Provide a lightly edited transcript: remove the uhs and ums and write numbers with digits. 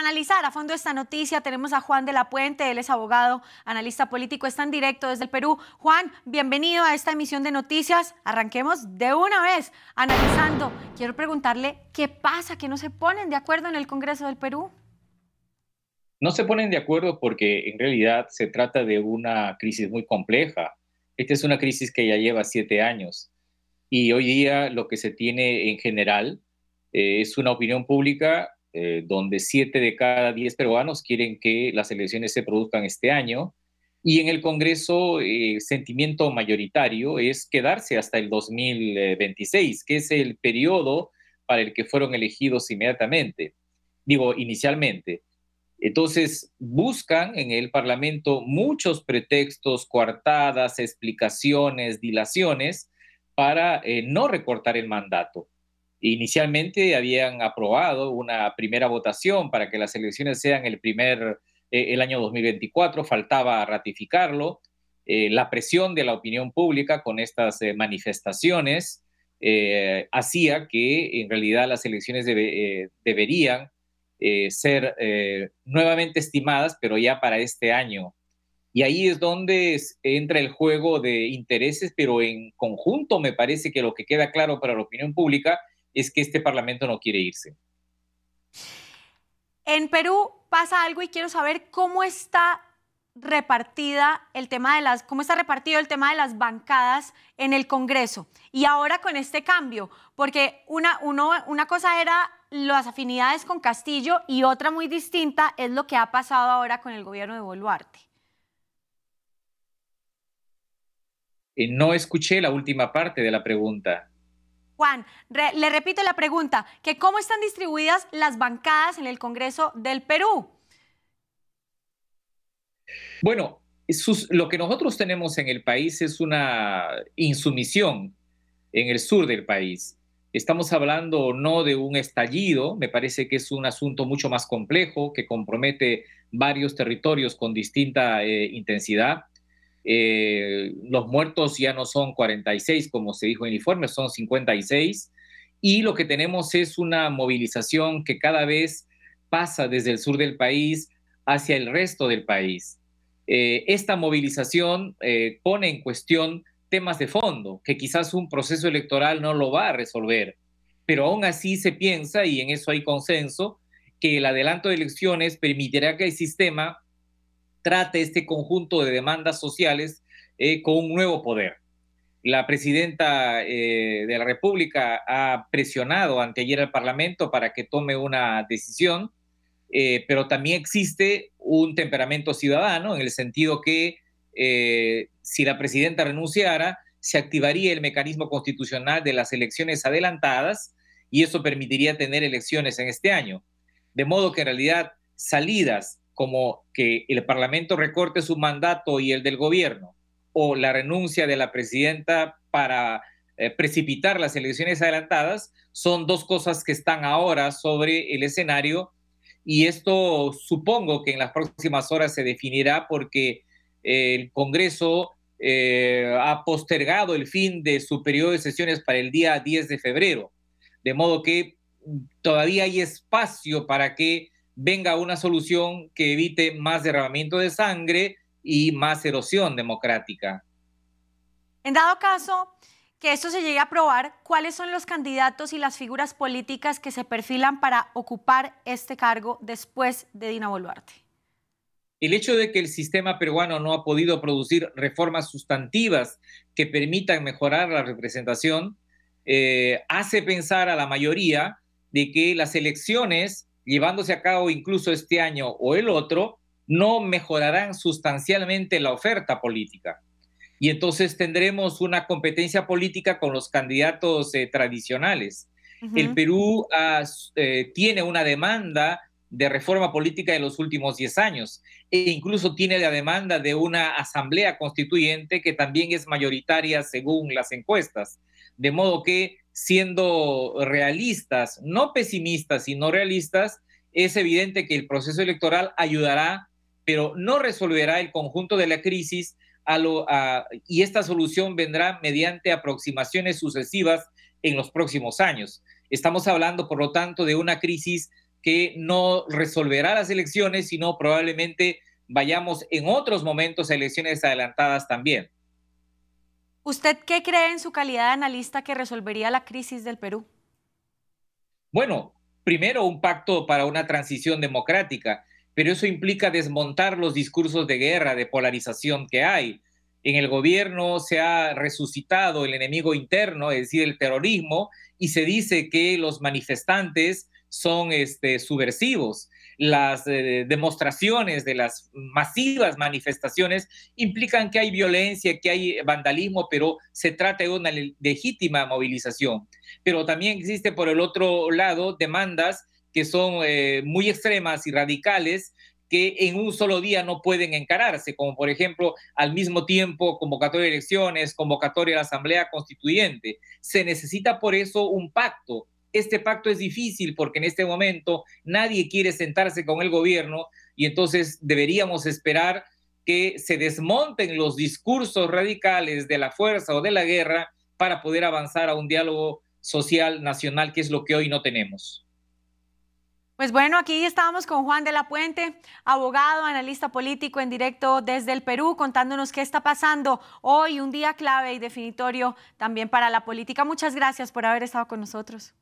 analizar a fondo esta noticia tenemos a Juan de la Puente, él es abogado, analista político, está en directo desde el Perú. Juan, bienvenido a esta emisión de noticias. Arranquemos de una vez analizando. Quiero preguntarle, ¿qué pasa? ¿Que no se ponen de acuerdo en el Congreso del Perú? No se ponen de acuerdo porque en realidad se trata de una crisis muy compleja. Esta es una crisis que ya lleva 7 años y hoy día lo que se tiene en general es una opinión pública donde 7 de cada 10 peruanos quieren que las elecciones se produzcan este año y en el Congreso sentimiento mayoritario es quedarse hasta el 2026, que es el periodo para el que fueron elegidos inicialmente. Entonces, buscan en el Parlamento muchos pretextos, coartadas, explicaciones, dilaciones para no recortar el mandato. Inicialmente habían aprobado una primera votación para que las elecciones sean el año 2024, faltaba ratificarlo. La presión de la opinión pública con estas manifestaciones hacía que en realidad las elecciones deberían ser nuevamente estimadas, pero ya para este año. Y ahí es donde entra el juego de intereses, pero en conjunto me parece que lo que queda claro para la opinión pública es que este Parlamento no quiere irse. En Perú pasa algo y quiero saber cómo está cómo está repartido el tema de las bancadas en el Congreso. Y ahora con este cambio, porque una cosa era las afinidades con Castillo y otra muy distinta es lo que ha pasado ahora con el gobierno de Boluarte. No escuché la última parte de la pregunta. Juan, le repito la pregunta, que ¿cómo están distribuidas las bancadas en el Congreso del Perú? Bueno, lo que nosotros tenemos en el país es una insumisión en el sur del país. Estamos hablando no de un estallido, me parece que es un asunto mucho más complejo que compromete varios territorios con distinta intensidad. Los muertos ya no son 46, como se dijo en el informe, son 56. Y lo que tenemos es una movilización que cada vez pasa desde el sur del país hacia el resto del país. Esta movilización pone en cuestión temas de fondo, que quizás un proceso electoral no lo va a resolver, pero aún así se piensa, y en eso hay consenso, que el adelanto de elecciones permitirá que el sistema trate este conjunto de demandas sociales con un nuevo poder. La presidenta de la República ha presionado anteayer al Parlamento para que tome una decisión, pero también existe un temperamento ciudadano en el sentido que si la presidenta renunciara, se activaría el mecanismo constitucional de las elecciones adelantadas y eso permitiría tener elecciones en este año. De modo que en realidad salidas como que el Parlamento recorte su mandato y el del gobierno o la renuncia de la presidenta para precipitar las elecciones adelantadas son dos cosas que están ahora sobre el escenario y esto supongo que en las próximas horas se definirá porque el Congreso ha postergado el fin de su periodo de sesiones para el día 10 de febrero, de modo que todavía hay espacio para que venga una solución que evite más derramamiento de sangre y más erosión democrática. En dado caso que esto se llegue a aprobar, ¿cuáles son los candidatos y las figuras políticas que se perfilan para ocupar este cargo después de Dina Boluarte? El hecho de que el sistema peruano no ha podido producir reformas sustantivas que permitan mejorar la representación hace pensar a la mayoría de que las elecciones, llevándose a cabo incluso este año o el otro, no mejorarán sustancialmente la oferta política. Y entonces tendremos una competencia política con los candidatos tradicionales. El Perú tiene una demanda de reforma política de los últimos 10 años e incluso tiene la demanda de una asamblea constituyente que también es mayoritaria según las encuestas. De modo que, siendo realistas, no pesimistas, sino realistas, es evidente que el proceso electoral ayudará, pero no resolverá el conjunto de la crisis y esta solución vendrá mediante aproximaciones sucesivas en los próximos años. Estamos hablando, por lo tanto, de una crisis que no resolverá las elecciones, sino probablemente vayamos en otros momentos a elecciones adelantadas también. ¿Usted qué cree en su calidad de analista que resolvería la crisis del Perú? Bueno, primero un pacto para una transición democrática, pero eso implica desmontar los discursos de guerra, de polarización que hay. En el gobierno se ha resucitado el enemigo interno, es decir, el terrorismo, y se dice que los manifestantes son subversivos. Las demostraciones de las masivas manifestaciones implican que hay violencia, que hay vandalismo, pero se trata de una legítima movilización. Pero también existe por el otro lado demandas que son muy extremas y radicales que en un solo día no pueden encararse, como por ejemplo al mismo tiempo convocatoria de elecciones, convocatoria de la Asamblea Constituyente. Se necesita por eso un pacto. Este pacto es difícil porque en este momento nadie quiere sentarse con el gobierno y entonces deberíamos esperar que se desmonten los discursos radicales de la fuerza o de la guerra para poder avanzar a un diálogo social nacional, que es lo que hoy no tenemos. Pues bueno, aquí estábamos con Juan de la Puente, abogado, analista político en directo desde el Perú, contándonos qué está pasando hoy, un día clave y definitorio también para la política. Muchas gracias por haber estado con nosotros.